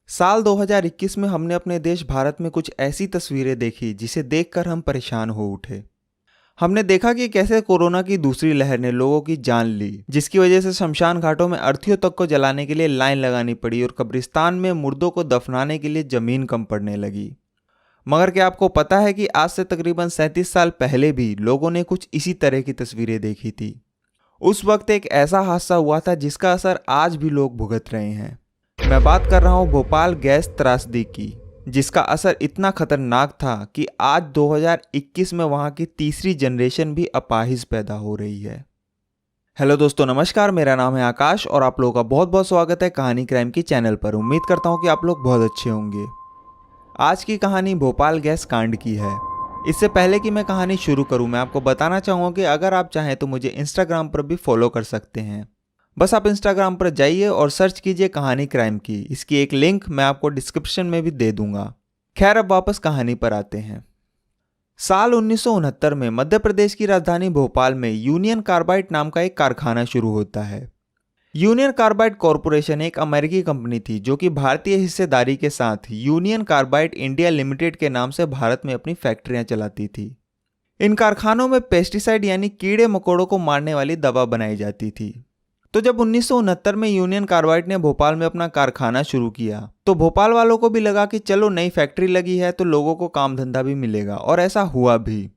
साल 2021 में हमने अपने देश भारत में कुछ ऐसी तस्वीरें देखी जिसे देखकर हम परेशान हो उठे। हमने देखा कि कैसे कोरोना की दूसरी लहर ने लोगों की जान ली, जिसकी वजह से शमशान घाटों में अर्थियों तक को जलाने के लिए लाइन लगानी पड़ी और कब्रिस्तान में मुर्दों को दफनाने के लिए जमीन कम पड़ने लगी। मगर क्या आपको पता है कि आज से तकरीबन 37 साल पहले भी लोगों ने कुछ इसी तरह की तस्वीरें देखी थी। उस वक्त एक ऐसा हादसा हुआ था जिसका असर आज भी लोग भुगत रहे हैं। मैं बात कर रहा हूँ भोपाल गैस त्रासदी की, जिसका असर इतना खतरनाक था कि आज 2021 में वहाँ की तीसरी जनरेशन भी अपाहिज पैदा हो रही है। हेलो दोस्तों, नमस्कार। मेरा नाम है आकाश और आप लोगों का बहुत बहुत स्वागत है कहानी क्राइम की चैनल पर। उम्मीद करता हूँ कि आप लोग बहुत अच्छे होंगे। आज की कहानी भोपाल गैस कांड की है। इससे पहले कि मैं कहानी शुरू करूँ, मैं आपको बताना चाहूँगा कि अगर आप चाहें तो मुझे इंस्टाग्राम पर भी फॉलो कर सकते हैं। बस आप इंस्टाग्राम पर जाइए और सर्च कीजिए कहानी क्राइम की। इसकी एक लिंक मैं आपको डिस्क्रिप्शन में भी दे दूंगा। खैर, अब वापस कहानी पर आते हैं। साल 1969 में मध्य प्रदेश की राजधानी भोपाल में यूनियन कार्बाइड नाम का एक कारखाना शुरू होता है। यूनियन कार्बाइड कॉरपोरेशन एक अमेरिकी कंपनी थी जो कि भारतीय हिस्सेदारी के साथ यूनियन कार्बाइड इंडिया लिमिटेड के नाम से भारत में अपनी फैक्ट्रियां चलाती थी। इन कारखानों में पेस्टिसाइड यानी कीड़े मकोड़ों को मारने वाली दवा बनाई जाती थी। तो जब 1969 में यूनियन कार्बाइड ने भोपाल में अपना कारखाना शुरू किया तो भोपाल वालों को भी लगा कि चलो नई फैक्ट्री लगी है तो लोगों को काम धंधा भी मिलेगा, और ऐसा हुआ भी।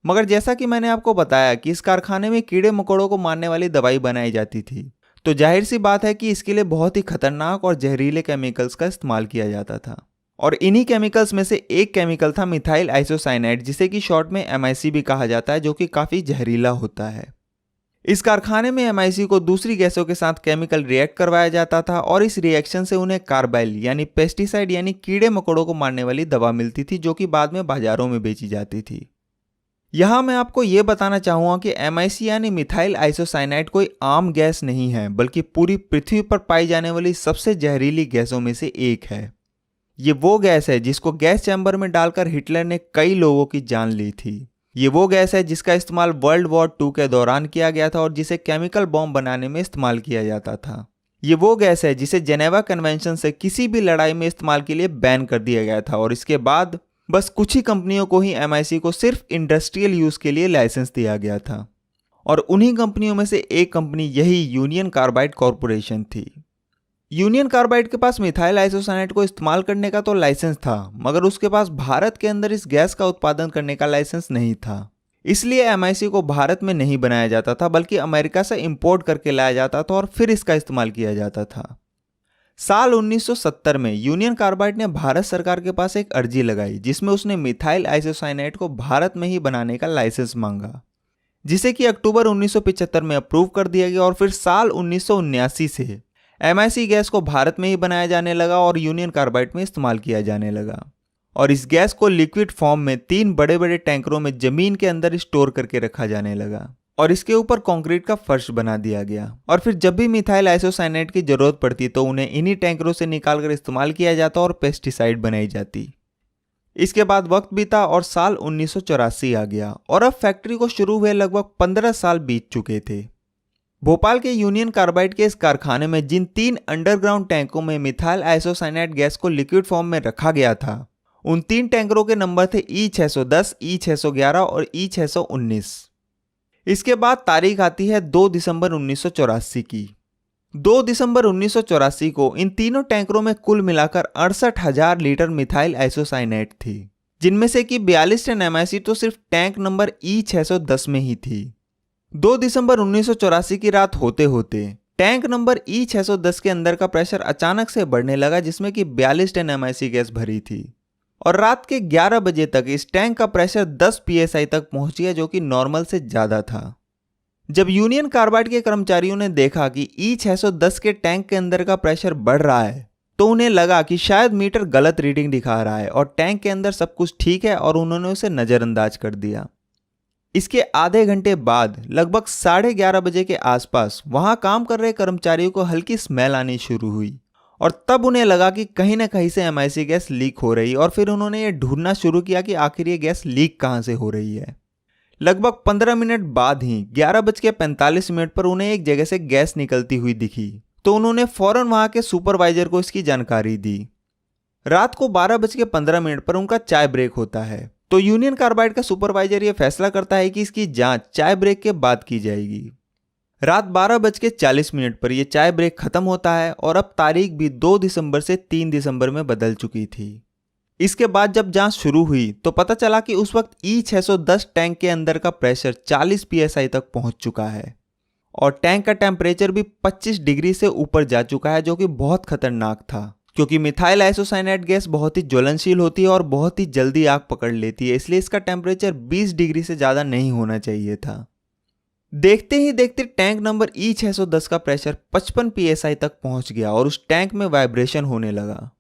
मगर जैसा कि मैंने आपको बताया कि इस कारखाने में कीड़े मकोड़ों को मारने वाली दवाई बनाई जाती थी, तो जाहिर सी बात है कि इसके लिए बहुत ही खतरनाक और जहरीले केमिकल्स का इस्तेमाल किया जाता था। और इन्हीं केमिकल्स में से एक केमिकल था मिथाइल आइसोसाइनाइड, जिसे कि शॉर्ट में MIC भी कहा जाता है, जो कि काफ़ी जहरीला होता है। इस कारखाने में MIC को दूसरी गैसों के साथ केमिकल रिएक्ट करवाया जाता था और इस रिएक्शन से उन्हें कार्बाइल यानी पेस्टिसाइड यानी कीड़े मकोड़ों को मारने वाली दवा मिलती थी, जो कि बाद में बाजारों में बेची जाती थी। यहाँ मैं आपको ये बताना चाहूँगा कि MIC यानी मिथाइल आइसोसाइनाइड कोई आम गैस नहीं है, बल्कि पूरी पृथ्वी पर पाई जाने वाली सबसे जहरीली गैसों में से एक है। ये वो गैस है जिसको गैस चैम्बर में डालकर हिटलर ने कई लोगों की जान ली थी। ये वो गैस है जिसका इस्तेमाल वर्ल्ड वॉर 2 के दौरान किया गया था और जिसे केमिकल बॉम्ब बनाने में इस्तेमाल किया जाता था। ये वो गैस है जिसे जेनेवा कन्वेंशन से किसी भी लड़ाई में इस्तेमाल के लिए बैन कर दिया गया था, और इसके बाद बस कुछ ही कंपनियों को ही MIC को सिर्फ इंडस्ट्रियल यूज के लिए लाइसेंस दिया गया था। और उन्हीं कंपनियों में से एक कंपनी यही यूनियन कार्बाइड कॉरपोरेशन थी। यूनियन कार्बाइड के पास मिथाइल आइसोसाइनाइड को इस्तेमाल करने का तो लाइसेंस था, मगर उसके पास भारत के अंदर इस गैस का उत्पादन करने का लाइसेंस नहीं था। इसलिए MIC को भारत में नहीं बनाया जाता था, बल्कि अमेरिका से इंपोर्ट करके लाया जाता था और फिर इसका इस्तेमाल किया जाता था। साल 1970 में यूनियन कार्बाइड ने भारत सरकार के पास एक अर्जी लगाई, जिसमें उसने मिथाइल आइसोसाइनाइड को भारत में ही बनाने का लाइसेंस मांगा, जिसे कि अक्टूबर 1975 में अप्रूव कर दिया गया। और फिर साल 1979 से MIC गैस को भारत में ही बनाया जाने लगा और यूनियन कार्बाइड में इस्तेमाल किया जाने लगा। और इस गैस को लिक्विड फॉर्म में 3 बड़े बड़े टैंकरों में जमीन के अंदर स्टोर करके रखा जाने लगा और इसके ऊपर कंक्रीट का फर्श बना दिया गया। और फिर जब भी मिथाइल आइसोसाइनाइड की जरूरत पड़ती तो उन्हें इन्हीं टैंकरों से निकालकर इस्तेमाल किया जाता और पेस्टिसाइड बनाई जाती। इसके बाद वक्त बीता और साल 1984 आ गया और अब फैक्ट्री को शुरू हुए लगभग 15 साल बीत चुके थे। भोपाल के यूनियन कार्बाइड के इस कारखाने में जिन 3 अंडरग्राउंड टैंकों में मिथाइल आइसोसाइनाइड गैस को लिक्विड फॉर्म में रखा गया था, उन 3 टैंकरों के नंबर थे E610, E611 और E619। इसके बाद तारीख आती है 2 दिसंबर 1984 की। 2 दिसंबर 1984 को इन तीनों टैंकरों में कुल मिलाकर 68,000 लीटर मिथाइल आइसोसाइनाइड थी, जिनमें से कि 42 टन MIC तो सिर्फ टैंक नंबर E610 में ही थी। 2 दिसंबर 1984 की रात होते होते टैंक नंबर E610 के अंदर का प्रेशर अचानक से बढ़ने लगा, जिसमें कि 42 टन MIC गैस भरी थी। और रात के 11 बजे तक इस टैंक का प्रेशर 10 PSI तक पहुंच गया, जो कि नॉर्मल से ज़्यादा था। जब यूनियन कार्बाइड के कर्मचारियों ने देखा कि E610 के टैंक के अंदर का प्रेशर बढ़ रहा है, तो उन्हें लगा कि शायद मीटर गलत रीडिंग दिखा रहा है और टैंक के अंदर सब कुछ ठीक है, और उन्होंने उसे नज़रअंदाज कर दिया। इसके आधे घंटे बाद लगभग 11:30 बजे के आसपास वहां काम कर रहे कर्मचारियों को हल्की स्मेल आनी शुरू हुई और तब उन्हें लगा कि कहीं ना कहीं से MIC गैस लीक हो रही, और फिर उन्होंने ये ढूंढना शुरू किया कि आखिर ये गैस लीक कहां से हो रही है। लगभग 15 मिनट बाद ही 11:45 पर उन्हें एक जगह से गैस निकलती हुई दिखी, तो उन्होंने फौरन वहां के सुपरवाइजर को इसकी जानकारी दी। रात को 12:15 पर उनका चाय ब्रेक होता है, तो यूनियन कार्बाइड का सुपरवाइजर यह फैसला करता है कि इसकी जांच चाय ब्रेक के बाद की जाएगी। रात 12:40 पर यह चाय ब्रेक खत्म होता है और अब तारीख भी 2 दिसंबर से 3 दिसंबर में बदल चुकी थी। इसके बाद जब जांच शुरू हुई तो पता चला कि उस वक्त E610 टैंक के अंदर का प्रेशर 40 psi तक पहुंच चुका है और टैंक का टेम्परेचर भी 25 डिग्री से ऊपर जा चुका है, जो कि बहुत खतरनाक था क्योंकि मिथाइल आइसोसाइनेट गैस बहुत ही ज्वलनशील होती है और बहुत ही जल्दी आग पकड़ लेती है, इसलिए इसका टेम्परेचर 20 डिग्री से ज़्यादा नहीं होना चाहिए था। देखते ही देखते टैंक नंबर E610 का प्रेशर 55 psi तक पहुंच गया और उस टैंक में वाइब्रेशन होने लगा।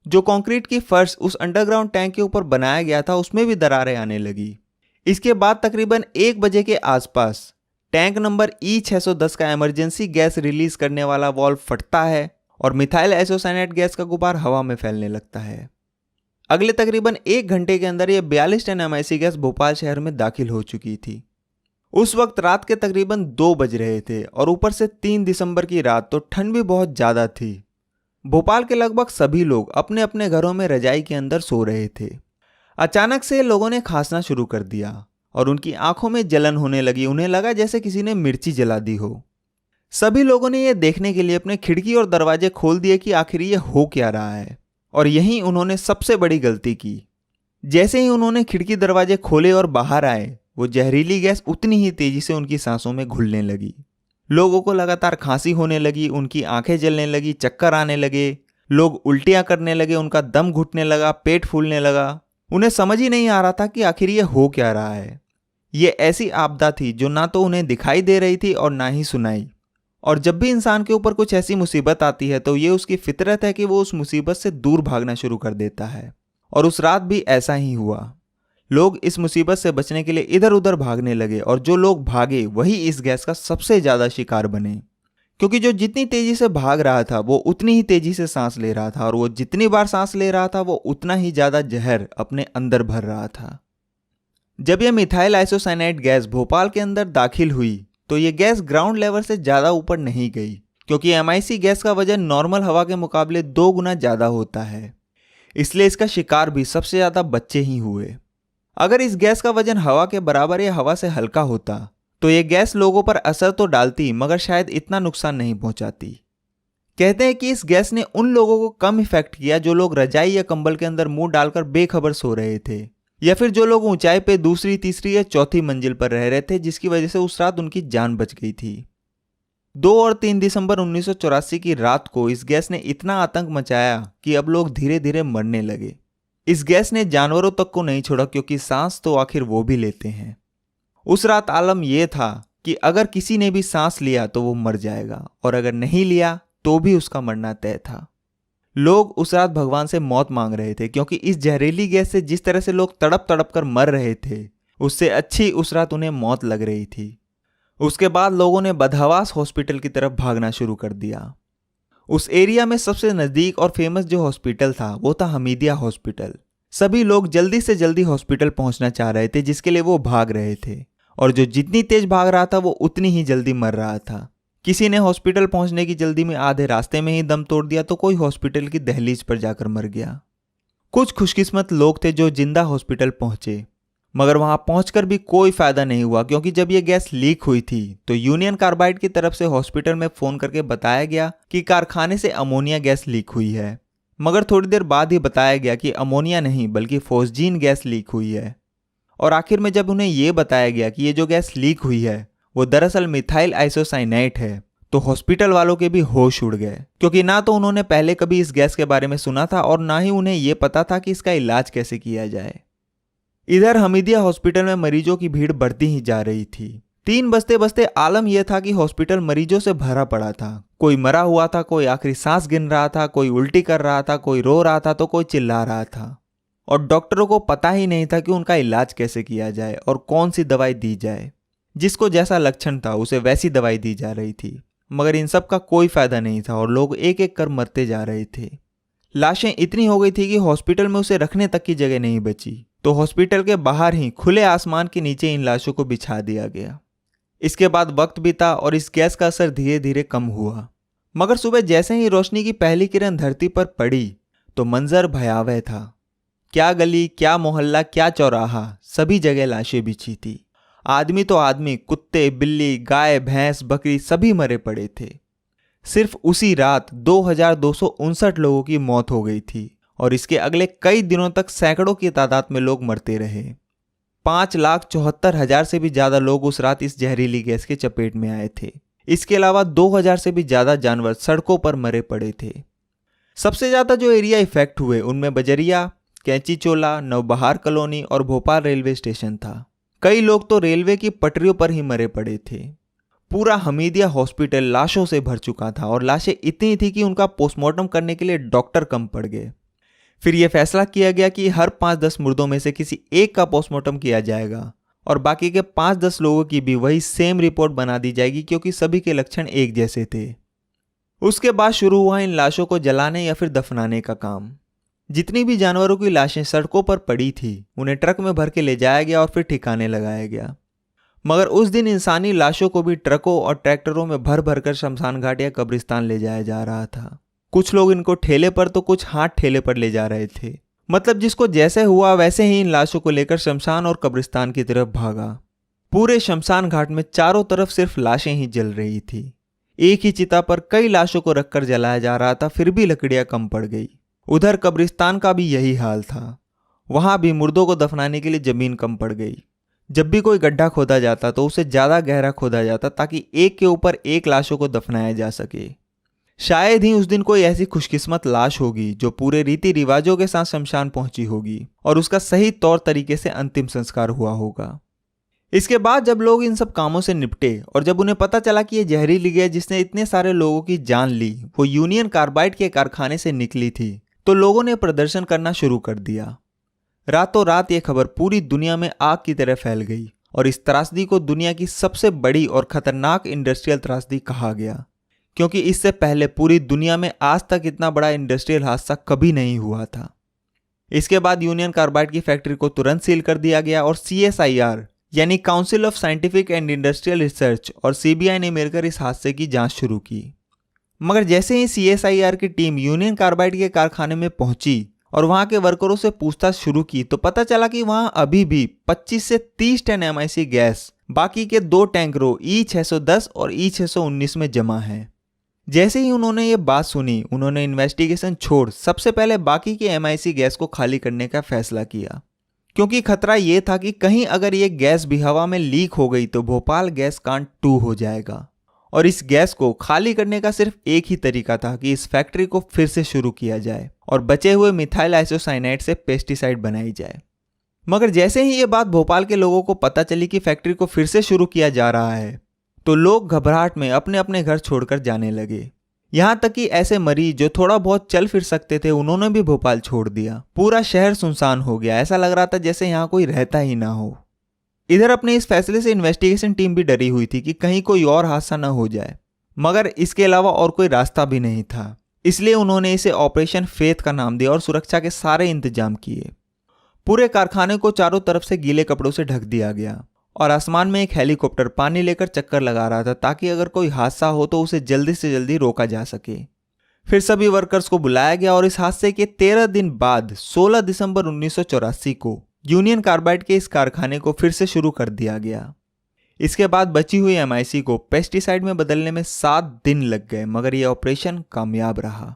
जो कंक्रीट की फर्श उस अंडरग्राउंड टैंक के ऊपर बनाया गया था उसमें भी दरारें आने लगी। इसके बाद तकरीबन 1 बजे के आसपास टैंक नंबर E610 का इमरजेंसी गैस रिलीज करने वाला वाल्व फटता है और मिथाइल आइसोसाइनेट गैस का गुबार हवा में फैलने लगता है। अगले तकरीबन 1 घंटे के अंदर यह 42 टन MIC गैस भोपाल शहर में दाखिल हो चुकी थी। उस वक्त रात के तकरीबन 2 बज रहे थे और ऊपर से 3 दिसंबर की रात, तो ठंड भी बहुत ज़्यादा थी। भोपाल के लगभग सभी लोग अपने अपने घरों में रजाई के अंदर सो रहे थे। अचानक से लोगों ने खांसना शुरू कर दिया और उनकी आंखों में जलन होने लगी। उन्हें लगा जैसे किसी ने मिर्ची जला दी हो। सभी लोगों ने यह देखने के लिए अपने खिड़की और दरवाजे खोल दिए कि आखिर ये हो क्या रहा है, और यहीं उन्होंने सबसे बड़ी गलती की। जैसे ही उन्होंने खिड़की दरवाजे खोले और बाहर आए, वो जहरीली गैस उतनी ही तेजी से उनकी सांसों में घुलने लगी। लोगों को लगातार खांसी होने लगी, उनकी आंखें जलने लगी, चक्कर आने लगे, लोग उल्टियां करने लगे, उनका दम घुटने लगा, पेट फूलने लगा। उन्हें समझ ही नहीं आ रहा था कि आखिर ये हो क्या रहा है। ये ऐसी आपदा थी जो ना तो उन्हें दिखाई दे रही थी और ना ही सुनाई। और जब भी इंसान के ऊपर कुछ ऐसी मुसीबत आती है तो ये उसकी फितरत है कि वो उस मुसीबत से दूर भागना शुरू कर देता है। और उस रात भी ऐसा ही हुआ। लोग इस मुसीबत से बचने के लिए इधर उधर भागने लगे और जो लोग भागे वही इस गैस का सबसे ज़्यादा शिकार बने, क्योंकि जो जितनी तेजी से भाग रहा था वो उतनी ही तेजी से सांस ले रहा था और वो जितनी बार सांस ले रहा था वो उतना ही ज़्यादा जहर अपने अंदर भर रहा था। जब यह मिथाइल आइसोसाइनेट गैस भोपाल के अंदर दाखिल हुई तो ये गैस ग्राउंड लेवल से ज़्यादा ऊपर नहीं गई, क्योंकि MIC गैस का वजन नॉर्मल हवा के मुकाबले 2 गुना ज़्यादा होता है, इसलिए इसका शिकार भी सबसे ज़्यादा बच्चे ही हुए। अगर इस गैस का वजन हवा के बराबर या हवा से हल्का होता तो ये गैस लोगों पर असर तो डालती, मगर शायद इतना नुकसान नहीं पहुंचाती। कहते हैं कि इस गैस ने उन लोगों को कम इफेक्ट किया जो लोग रजाई या कंबल के अंदर मुंह डालकर बेखबर सो रहे थे, या फिर जो लोग ऊंचाई पे दूसरी, तीसरी या चौथी मंजिल पर रह रहे थे, जिसकी वजह से उस रात उनकी जान बच गई थी। 2 और 3 दिसंबर 1984 की रात को इस गैस ने इतना आतंक मचाया कि अब लोग धीरे धीरे मरने लगे। इस गैस ने जानवरों तक को नहीं छोड़ा, क्योंकि सांस तो आखिर वो भी लेते हैं। उस रात आलम यह था कि अगर किसी ने भी सांस लिया तो वो मर जाएगा, और अगर नहीं लिया तो भी उसका मरना तय था। लोग उस रात भगवान से मौत मांग रहे थे, क्योंकि इस जहरीली गैस से जिस तरह से लोग तड़प तड़प कर मर रहे थे, उससे अच्छी उस रात उन्हें मौत लग रही थी। उसके बाद लोगों ने बदहवास हॉस्पिटल की तरफ भागना शुरू कर दिया। उस एरिया में सबसे नज़दीक और फेमस जो हॉस्पिटल था वो था हमीदिया हॉस्पिटल। सभी लोग जल्दी से जल्दी हॉस्पिटल पहुंचना चाह रहे थे, जिसके लिए वो भाग रहे थे, और जो जितनी तेज भाग रहा था वो उतनी ही जल्दी मर रहा था। किसी ने हॉस्पिटल पहुंचने की जल्दी में आधे रास्ते में ही दम तोड़ दिया, तो कोई हॉस्पिटल की दहलीज पर जाकर मर गया। कुछ खुशकिस्मत लोग थे जो जिंदा हॉस्पिटल पहुंचे, मगर वहां पहुंचकर भी कोई फायदा नहीं हुआ, क्योंकि जब ये गैस लीक हुई थी तो यूनियन कार्बाइड की तरफ से हॉस्पिटल में फोन करके बताया गया कि कारखाने से अमोनिया गैस लीक हुई है। मगर थोड़ी देर बाद ही बताया गया कि अमोनिया नहीं बल्कि फोस्जीन गैस लीक हुई है। और आखिर में जब उन्हें यह बताया गया कि ये जो गैस लीक हुई है वो दरअसल मिथाइल आइसोसाइनेट है, तो हॉस्पिटल वालों के भी होश उड़ गए, क्योंकि ना तो उन्होंने पहले कभी इस गैस के बारे में सुना था और ना ही उन्हें यह पता था कि इसका इलाज कैसे किया जाए। इधर हमीदिया हॉस्पिटल में मरीजों की भीड़ बढ़ती ही जा रही थी। 3 बजते बजते आलम यह था कि हॉस्पिटल मरीजों से भरा पड़ा था। कोई मरा हुआ था, कोई आखिरी सांस गिन रहा था, कोई उल्टी कर रहा था, कोई रो रहा था तो कोई चिल्ला रहा था। और डॉक्टरों को पता ही नहीं था कि उनका इलाज कैसे किया जाए और कौन सी दवाई दी जाए। जिसको जैसा लक्षण था उसे वैसी दवाई दी जा रही थी, मगर इन सब का कोई फायदा नहीं था और लोग एक एक कर मरते जा रहे थे। लाशें इतनी हो गई थी कि हॉस्पिटल में उसे रखने तक की जगह नहीं बची, तो हॉस्पिटल के बाहर ही खुले आसमान के नीचे इन लाशों को बिछा दिया गया। इसके बाद वक्त बीता और इस गैस का असर धीरे धीरे कम हुआ, मगर सुबह जैसे ही रोशनी की पहली किरण धरती पर पड़ी तो मंजर भयावह था। क्या गली, क्या मोहल्ला, क्या चौराहा, सभी जगह लाशें बिछी थी। आदमी तो आदमी, कुत्ते, बिल्ली, गाय, भैंस, बकरी सभी मरे पड़े थे। सिर्फ उसी रात 2259 लोगों की मौत हो गई थी और इसके अगले कई दिनों तक सैकड़ों की तादाद में लोग मरते रहे। 5,74,000 से भी ज्यादा लोग उस रात इस जहरीली गैस के चपेट में आए थे। इसके अलावा 2,000 से भी ज्यादा जानवर सड़कों पर मरे पड़े थे। सबसे ज्यादा जो एरिया इफेक्ट हुए उनमें बजरिया, कैंचीचोला, नवबहार कॉलोनी और भोपाल रेलवे स्टेशन था। कई लोग तो रेलवे की पटरियों पर ही मरे पड़े थे। पूरा हमीदिया हॉस्पिटल लाशों से भर चुका था और लाशें इतनी थी कि उनका पोस्टमार्टम करने के लिए डॉक्टर कम पड़ गए। फिर यह फैसला किया गया कि हर 5-10 मुर्दों में से किसी एक का पोस्टमार्टम किया जाएगा और बाकी के 5-10 लोगों की भी वही सेम रिपोर्ट बना दी जाएगी, क्योंकि सभी के लक्षण एक जैसे थे। उसके बाद शुरू हुआ इन लाशों को जलाने या फिर दफनाने का काम। जितनी भी जानवरों की लाशें सड़कों पर पड़ी थी उन्हें ट्रक में भर के ले जाया गया और फिर ठिकाने लगाया गया। मगर उस दिन इंसानी लाशों को भी ट्रकों और ट्रैक्टरों में भर भर कर शमशान घाट या कब्रिस्तान ले जाया जा रहा था। कुछ लोग इनको ठेले पर तो कुछ हाथ ठेले पर ले जा रहे थे। मतलब जिसको जैसे हुआ वैसे ही इन लाशों को लेकर शमशान और कब्रिस्तान की तरफ भागा। पूरे शमशान घाट में चारों तरफ सिर्फ लाशें ही जल रही थी। एक ही चिता पर कई लाशों को रखकर जलाया जा रहा था, फिर भी लकड़ियां कम पड़ गई। उधर कब्रिस्तान का भी यही हाल था। वहां भी मुर्दों को दफनाने के लिए जमीन कम पड़ गई। जब भी कोई गड्ढा खोदा जाता तो उसे ज्यादा गहरा खोदा जाता ताकि एक के ऊपर एक लाशों को दफनाया जा सके। शायद ही उस दिन कोई ऐसी खुशकिस्मत लाश होगी जो पूरे रीति रिवाजों के साथ शमशान पहुंची होगी और उसका सही तौर तरीके से अंतिम संस्कार हुआ होगा। इसके बाद जब लोग इन सब कामों से निपटे और जब उन्हें पता चला कि यह जहरीली गैस जिसने इतने सारे लोगों की जान ली वो यूनियन कार्बाइड के कारखाने से निकली थी, तो लोगों ने प्रदर्शन करना शुरू कर दिया। रातों रात यह खबर पूरी दुनिया में आग की तरह फैल गई और इस त्रासदी को दुनिया की सबसे बड़ी और खतरनाक इंडस्ट्रियल त्रासदी कहा गया, क्योंकि इससे पहले पूरी दुनिया में आज तक इतना बड़ा इंडस्ट्रियल हादसा कभी नहीं हुआ था। इसके बाद यूनियन कार्बाइड की फैक्ट्री को तुरंत सील कर दिया गया और CSIR यानी council of scientific and industrial research और CBI ने मिलकर इस हादसे की जांच शुरू की। मगर जैसे ही CSIR की टीम यूनियन कार्बाइड के कारखाने में पहुंची और वहां के वर्करों से पूछताछ शुरू की तो पता चला कि वहां अभी भी 25 से 30 टन MIC गैस बाकी के 2 टैंकरों E610 और E619 में जमा है। जैसे ही उन्होंने ये बात सुनी उन्होंने इन्वेस्टिगेशन छोड़ सबसे पहले बाकी के MIC गैस को खाली करने का फैसला किया, क्योंकि खतरा ये था कि कहीं अगर ये गैस भी हवा में लीक हो गई तो भोपाल गैस कांड 2 हो जाएगा। और इस गैस को खाली करने का सिर्फ एक ही तरीका था कि इस फैक्ट्री को फिर से शुरू किया जाए और बचे हुए मिथाइल आइसोसाइनाइड से पेस्टिसाइड बनाई जाए। मगर जैसे ही ये बात भोपाल के लोगों को पता चली कि फैक्ट्री को फिर से शुरू किया जा रहा है तो लोग घबराहट में अपने अपने घर छोड़कर जाने लगे। यहां तक कि ऐसे मरीज जो थोड़ा बहुत चल फिर सकते थे उन्होंने भी भोपाल छोड़ दिया। पूरा शहर सुनसान हो गया, ऐसा लग रहा था जैसे यहाँ कोई रहता ही ना हो। इधर अपने इस फैसले से इन्वेस्टिगेशन टीम भी डरी हुई थी कि कहीं कोई और हादसा न हो जाए, मगर इसके अलावा और कोई रास्ता भी नहीं था। इसलिए उन्होंने इसे ऑपरेशन फेथ का नाम दिया और सुरक्षा के सारे इंतजाम किए। पूरे कारखाने को चारों तरफ से गीले कपड़ों से ढक दिया गया और आसमान में एक हेलीकॉप्टर पानी लेकर चक्कर लगा रहा था ताकि अगर कोई हादसा हो तो उसे जल्दी से जल्दी रोका जा सके। फिर सभी वर्कर्स को बुलाया गया और इस हादसे के 13 दिन बाद 16 दिसंबर 1984 को यूनियन कार्बाइड के इस कारखाने को फिर से शुरू कर दिया गया। इसके बाद बची हुई MIC को पेस्टिसाइड में बदलने में 7 दिन लग गए, मगर यह ऑपरेशन कामयाब रहा।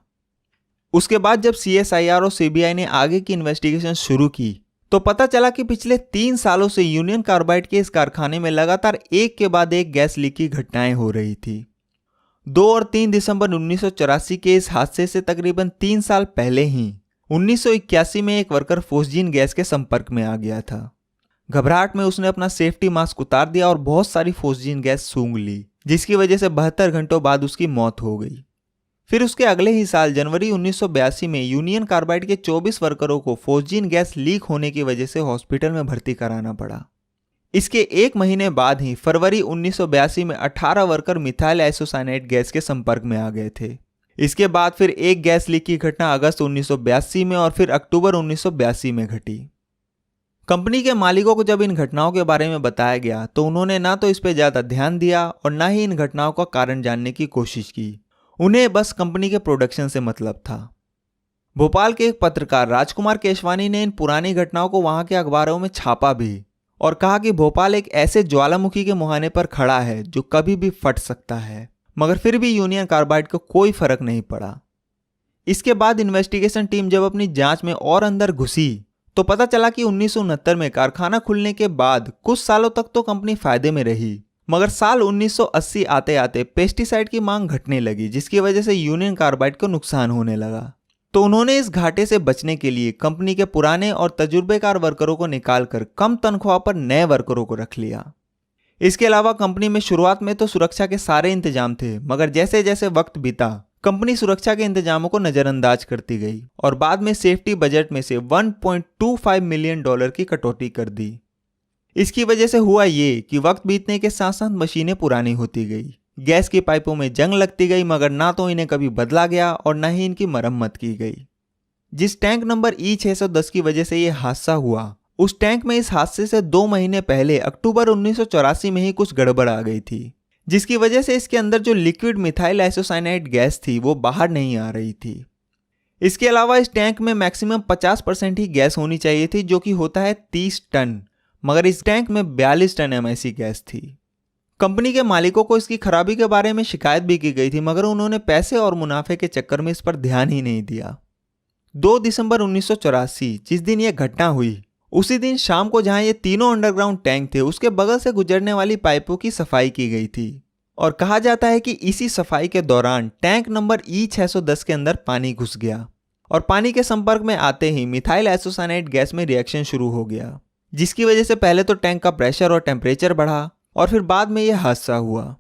उसके बाद जब CSIR और CBI ने आगे की इन्वेस्टिगेशन शुरू की तो पता चला कि पिछले 3 सालों से यूनियन कार्बाइड के इस कारखाने में लगातार एक के बाद एक गैस लीक की घटनाएं हो रही थी। 2 और 3 दिसंबर 1984 के इस हादसे से तकरीबन 3 साल पहले ही 1981 में एक वर्कर फोस्जीन गैस के संपर्क में आ गया था। घबराहट में उसने अपना सेफ्टी मास्क उतार दिया और बहुत सारी फोस्जीन गैस सूंघ ली, जिसकी वजह से 72 घंटों बाद उसकी मौत हो गई। फिर उसके अगले ही साल जनवरी 1982 में यूनियन कार्बाइड के 24 वर्करों को फोस्जीन गैस लीक होने की वजह से हॉस्पिटल में भर्ती कराना पड़ा। इसके 1 महीने बाद ही फरवरी 1982 में 18 वर्कर मिथाइल आइसोसाइनाइड गैस के संपर्क में आ गए थे। इसके बाद फिर एक गैस लीक की घटना अगस्त 1982 में और फिर अक्टूबर 1982 में घटी। कंपनी के मालिकों को जब इन घटनाओं के बारे में बताया गया तो उन्होंने ना तो इस पर ज्यादा ध्यान दिया और ना ही इन घटनाओं का कारण जानने की कोशिश की। उन्हें बस कंपनी के प्रोडक्शन से मतलब था। भोपाल के एक पत्रकार राजकुमार केशवानी ने इन पुरानी घटनाओं को वहां के अखबारों में छापा भी और कहा कि भोपाल एक ऐसे ज्वालामुखी के मुहाने पर खड़ा है जो कभी भी फट सकता है, मगर फिर भी यूनियन कार्बाइड को कोई फर्क नहीं पड़ा। इसके बाद इन्वेस्टिगेशन टीम जब अपनी जांच में और अंदर घुसी तो पता चला कि 1969 में कारखाना खुलने के बाद कुछ सालों तक तो कंपनी फायदे में रही, मगर साल 1980 आते आते पेस्टिसाइड की मांग घटने लगी, जिसकी वजह से यूनियन कार्बाइड को नुकसान होने लगा। तो उन्होंने इस घाटे से बचने के लिए कंपनी के पुराने और तजुर्बेकार वर्करों को निकालकर कम तनख्वाह पर नए वर्करों को रख लिया। इसके अलावा कंपनी में शुरुआत में तो सुरक्षा के सारे इंतजाम थे, मगर जैसे जैसे वक्त बीता कंपनी सुरक्षा के इंतजामों को नजरअंदाज करती गई और बाद में सेफ्टी बजट में से $1.25 मिलियन की कटौती कर दी। इसकी वजह से हुआ ये कि वक्त बीतने के साथ साथ मशीनें पुरानी होती गई, गैस की पाइपों में जंग लगती गई, मगर ना तो इन्हें कभी बदला गया और ना ही इनकी मरम्मत की गई। जिस टैंक नंबर E610 की वजह से यह हादसा हुआ, उस टैंक में इस हादसे से 2 महीने पहले अक्टूबर 1984 में ही कुछ गड़बड़ आ गई थी, जिसकी वजह से इसके अंदर जो लिक्विड मिथाइल आइसोसाइनाइड गैस थी वो बाहर नहीं आ रही थी। इसके अलावा इस टैंक में मैक्सिमम 50% ही गैस होनी चाहिए थी, जो कि होता है 30 टन, मगर इस टैंक में 42 टन MIC गैस थी। कंपनी के मालिकों को इसकी खराबी के बारे में शिकायत भी की गई थी, मगर उन्होंने पैसे और मुनाफे के चक्कर में इस पर ध्यान ही नहीं दिया। 2 दिसंबर 1984 जिस दिन यह घटना हुई, उसी दिन शाम को जहां ये तीनों अंडरग्राउंड टैंक थे उसके बगल से गुजरने वाली पाइपों की सफाई की गई थी और कहा जाता है कि इसी सफाई के दौरान टैंक नंबर E610 के अंदर पानी घुस गया और पानी के संपर्क में आते ही मिथाइल आइसोसाइनाइड गैस में रिएक्शन शुरू हो गया, जिसकी वजह से पहले तो टैंक का प्रेशर और टेम्परेचर बढ़ा और फिर बाद में यह हादसा हुआ।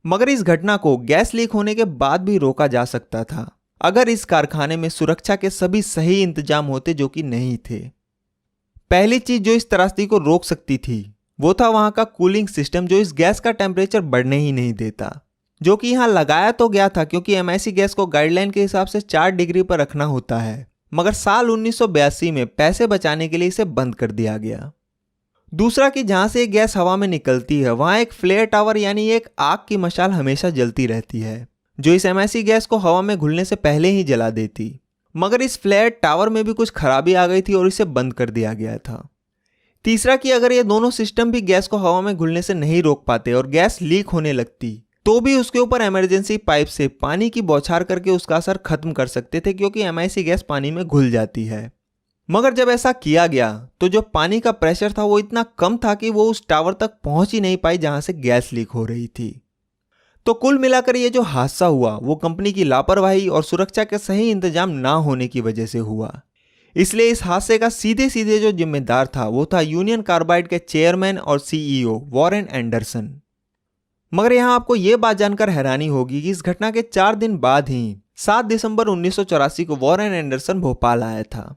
मगर इस घटना को गैस लीक होने के बाद भी रोका जा सकता था अगर इस कारखाने में सुरक्षा के सभी सही इंतजाम होते, जो कि नहीं थे। पहली चीज जो इस त्रासदी को रोक सकती थी वो था वहां का कूलिंग सिस्टम, जो इस गैस का टेम्परेचर बढ़ने ही नहीं देता, जो कि यहां लगाया तो गया था क्योंकि MIC गैस को गाइडलाइन के हिसाब से 4 डिग्री पर रखना होता है, मगर साल 1982 में पैसे बचाने के लिए इसे बंद कर दिया गया। दूसरा कि जहां से गैस हवा में निकलती है वहां एक फ्लेयर टावर यानी एक आग की मशाल हमेशा जलती रहती है, जो इस MIC गैस को हवा में घुलने से पहले ही जला देती, मगर इस फ्लेयर टावर में भी कुछ खराबी आ गई थी और इसे बंद कर दिया गया था। तीसरा कि अगर ये दोनों सिस्टम भी गैस को हवा में घुलने से नहीं रोक पाते और गैस लीक होने लगती तो भी उसके ऊपर इमरजेंसी पाइप से पानी की बौछार करके उसका असर खत्म कर सकते थे, क्योंकि MIC गैस पानी में घुल जाती है। मगर जब ऐसा किया गया तो जो पानी का प्रेशर था वो इतना कम था कि वो उस टावर तक पहुंच ही नहीं पाई जहां से गैस लीक हो रही थी। तो कुल मिलाकर ये जो हादसा हुआ वो कंपनी की लापरवाही और सुरक्षा के सही इंतजाम ना होने की वजह से हुआ। इसलिए इस हादसे का सीधे सीधे जो जिम्मेदार था वो था यूनियन कार्बाइड के चेयरमैन और CEO वॉरेन एंडरसन। मगर यहाँ आपको ये बात जानकर हैरानी होगी कि इस घटना के 4 दिन बाद ही 7 दिसंबर 1984 को वॉरेन एंडरसन भोपाल आया था।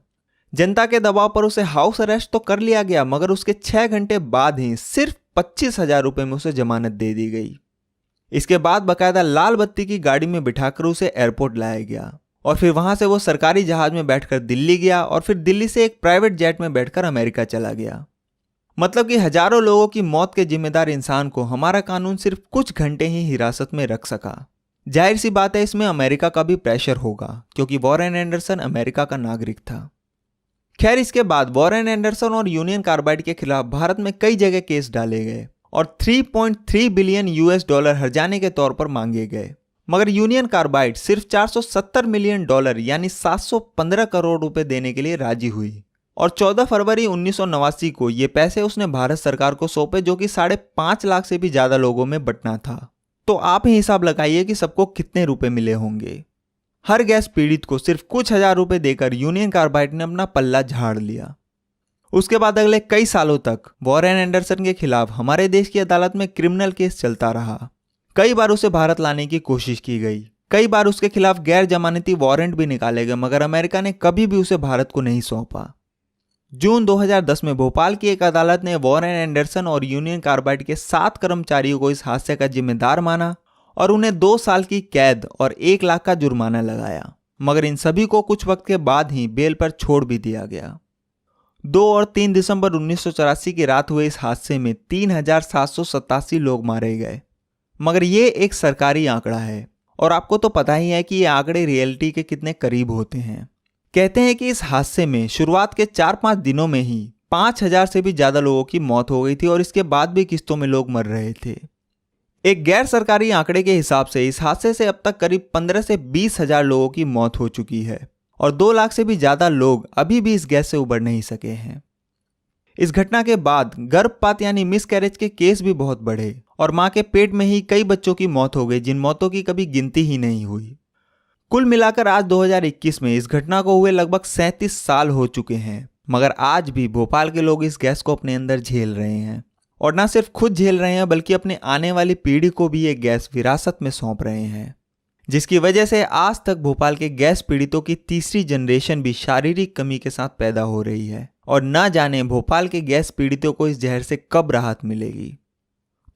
जनता के दबाव पर उसे हाउस अरेस्ट तो कर लिया गया, मगर उसके 6 घंटे बाद ही सिर्फ 25,000 रुपए में उसे जमानत दे दी गई। इसके बाद बकायदा लाल बत्ती की गाड़ी में बिठाकर उसे एयरपोर्ट लाया गया और फिर वहां से वो सरकारी जहाज में बैठकर दिल्ली गया और फिर दिल्ली से एक प्राइवेट जेट में बैठकर अमेरिका चला गया। मतलब कि हजारों लोगों की मौत के जिम्मेदार इंसान को हमारा कानून सिर्फ कुछ घंटे ही हिरासत में रख सका। जाहिर सी बात है इसमें अमेरिका का भी प्रेशर होगा, क्योंकि वॉरेन एंडरसन अमेरिका का नागरिक था। खैर इसके बाद वॉरेन एंडरसन और यूनियन कार्बाइड के खिलाफ भारत में कई जगह केस डाले गए और 3.3 बिलियन $US हर्जाने के तौर पर मांगे गए, मगर यूनियन कार्बाइड सिर्फ $470 मिलियन यानी 715 करोड़ रुपए देने के लिए राजी हुई और 14 फरवरी 1989 को ये पैसे उसने भारत सरकार को सौंपे, जो कि 5.5 लाख से भी ज्यादा लोगों में बंटना था। तो आप ही हिसाब लगाइए कि सबको कितने रुपए मिले होंगे। हर गैस पीड़ित को सिर्फ कुछ हजार रुपए देकर यूनियन कार्बाइड ने अपना पल्ला झाड़ लिया। उसके बाद अगले कई सालों तक वॉरेन एंडरसन के खिलाफ हमारे देश की अदालत में क्रिमिनल केस चलता रहा। कई बार उसे भारत लाने की कोशिश की गई, कई बार उसके खिलाफ गैर जमानती वारंट भी निकाले गए, मगर अमेरिका ने कभी भी उसे भारत को नहीं सौंपा। जून 2010 में भोपाल की एक अदालत ने वॉरेन एंडरसन और यूनियन कार्बाइड के 7 कर्मचारियों को इस हादसे का जिम्मेदार माना और उन्हें 2 साल की कैद और 1 लाख का जुर्माना लगाया, मगर इन सभी को कुछ वक्त के बाद ही बेल पर छोड़ भी दिया गया। 2 और 3 दिसंबर 1984 की रात हुए इस हादसे में 3,787 लोग मारे गए, मगर ये एक सरकारी आंकड़ा है और आपको तो पता ही है कि ये आंकड़े रियलिटी के कितने करीब होते हैं। कहते हैं कि इस हादसे में शुरुआत के 4-5 दिनों में ही 5,000 से भी ज्यादा लोगों की मौत हो गई थी और इसके बाद भी किस्तों में लोग मर रहे थे। एक गैर सरकारी आंकड़े के हिसाब से इस हादसे से अब तक करीब 15 से 20 हजार लोगों की मौत हो चुकी है और 2 लाख से भी ज्यादा लोग अभी भी इस गैस से उबर नहीं सके हैं। इस घटना के बाद गर्भपात यानी मिसकैरेज के केस भी बहुत बढ़े और मां के पेट में ही कई बच्चों की मौत हो गई, जिन मौतों की कभी गिनती ही नहीं हुई। कुल मिलाकर आज 2021 में इस घटना को हुए लगभग 37 साल हो चुके हैं, मगर आज भी भोपाल के लोग इस गैस को अपने अंदर झेल रहे हैं और ना सिर्फ खुद झेल रहे हैं बल्कि अपने आने वाली पीढ़ी को भी ये गैस विरासत में सौंप रहे हैं, जिसकी वजह से आज तक भोपाल के गैस पीड़ितों की तीसरी जनरेशन भी शारीरिक कमी के साथ पैदा हो रही है और ना जाने भोपाल के गैस पीड़ितों को इस जहर से कब राहत मिलेगी।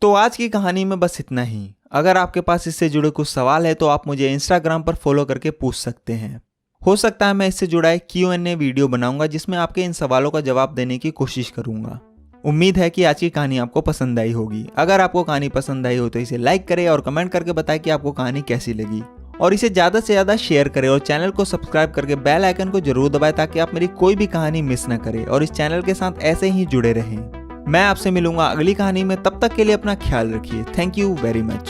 तो आज की कहानी में बस इतना ही। अगर आपके पास इससे जुड़े कुछ सवाल है तो आप मुझे इंस्टाग्राम पर फॉलो करके पूछ सकते हैं। हो सकता है मैं इससे जुड़ा एक Q&A वीडियो बनाऊंगा जिसमें आपके इन सवालों का जवाब देने की कोशिश करूंगा। उम्मीद है कि आज की कहानी आपको पसंद आई होगी। अगर आपको कहानी पसंद आई हो तो इसे लाइक करें और कमेंट करके बताएं कि आपको कहानी कैसी लगी और इसे ज़्यादा से ज़्यादा शेयर करें और चैनल को सब्सक्राइब करके बेल आइकन को जरूर दबाएं ताकि आप मेरी कोई भी कहानी मिस न करें और इस चैनल के साथ ऐसे ही जुड़े रहें। मैं आपसे मिलूंगा अगली कहानी में, तब तक के लिए अपना ख्याल रखिए। Thank you very much.